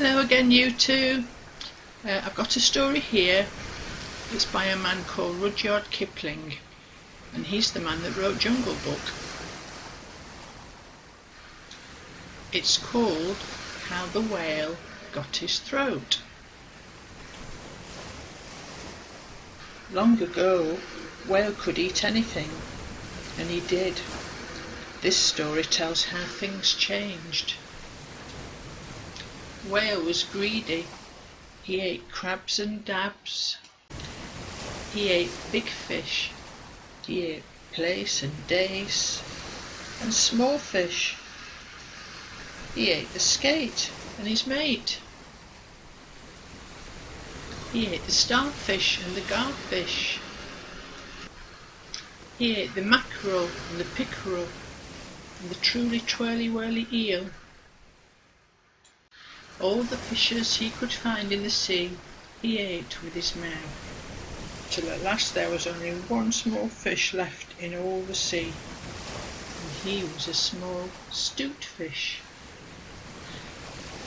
Hello again, you two. I've got a story here. It's by a man called Rudyard Kipling, and he's the man that wrote Jungle Book. It's called How the Whale Got His Throat. Long ago, whale could eat anything, and he did. This story tells how things changed. Whale was greedy. He ate crabs and dabs. He ate big fish. He ate plaice and dace and small fish. He ate the skate and his mate. He ate the starfish and the garfish. He ate the mackerel and the pickerel and the truly twirly-whirly eel. All the fishes he could find in the sea he ate with his mouth, till at last there was only one small fish left in all the sea, and he was a small stoot fish.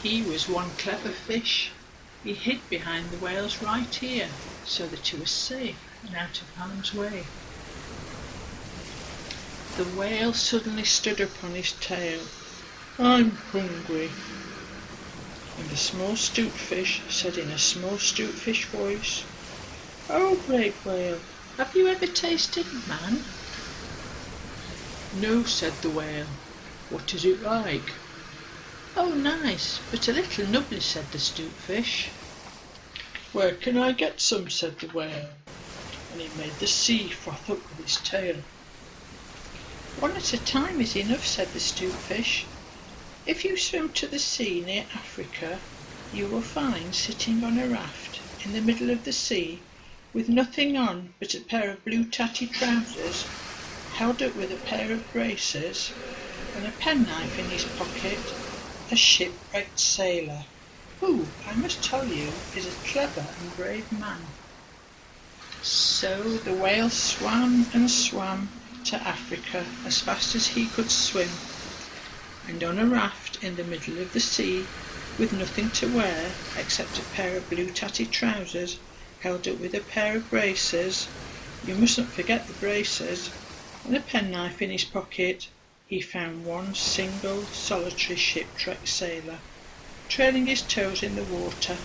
He was one clever fish. He hid behind the whale's right ear so that he was safe and out of harm's way. The whale suddenly stood up on his tail. "I'm hungry." And the small stoot fish said in a small stoot fish voice, "Oh, great whale, have you ever tasted man?" "No," said the whale. "What is it like?" "Oh, nice, but a little nubbly," said the stoot fish. "Where can I get some?" said the whale, and he made the sea froth up with his tail. "One at a time is enough," said the stoot fish. "If you swim to the sea near Africa, you will find sitting on a raft in the middle of the sea, with nothing on but a pair of blue tatty trousers, held up with a pair of braces, and a penknife in his pocket, a shipwrecked sailor, who, I must tell you, is a clever and brave man." So the whale swam and swam to Africa as fast as he could swim, and on a raft in the middle of the sea, with nothing to wear except a pair of blue tatty trousers held up with a pair of braces, you mustn't forget the braces, and a penknife in his pocket, he found one single solitary shipwrecked sailor, trailing his toes in the water.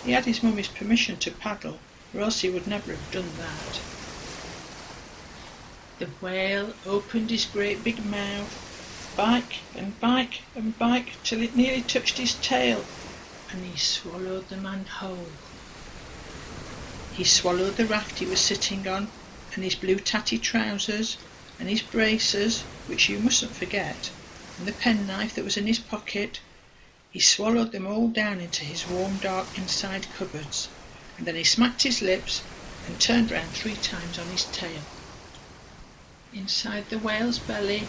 He had his mummy's permission to paddle, or else he would never have done that. The whale opened his great big mouth, bike and bike and bike, till it nearly touched his tail, and he swallowed the man whole. He swallowed the raft he was sitting on, and his blue tatty trousers, and his braces, which you mustn't forget, and the penknife that was in his pocket. He swallowed them all down into his warm dark inside cupboards, and then he smacked his lips and turned round 3 times on his tail. Inside the whale's belly,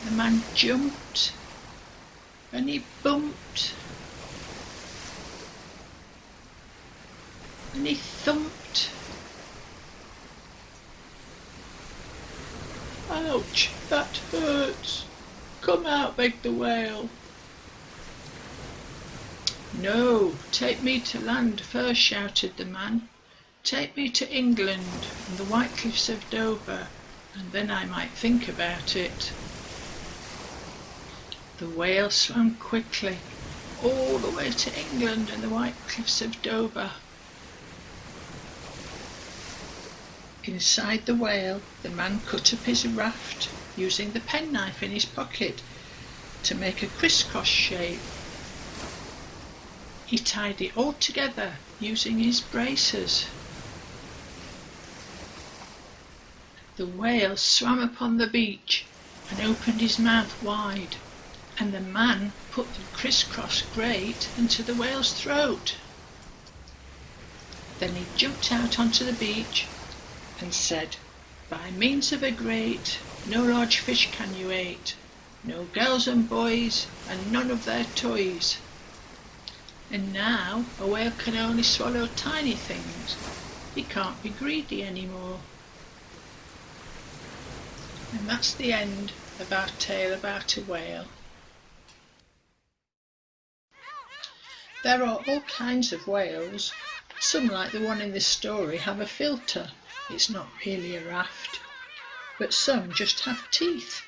the man jumped, and he bumped, and he thumped. "Ouch, that hurts. Come out," begged the whale. "No, take me to land first," shouted the man. "Take me to England and the white cliffs of Dover, and then I might think about it." The whale swam quickly all the way to England and the white cliffs of Dover. Inside the whale, the man cut up his raft, using the penknife in his pocket to make a crisscross shape. He tied it all together using his braces. The whale swam upon the beach and opened his mouth wide, and the man put the crisscross grate into the whale's throat. Then he jumped out onto the beach and said, "By means of a grate, no large fish can you eat, no girls and boys, and none of their toys. And now a whale can only swallow tiny things. He can't be greedy anymore." And that's the end of our tale about a whale. There are all kinds of whales. Some, like the one in this story, have a filter. It's not really a raft. But some just have teeth.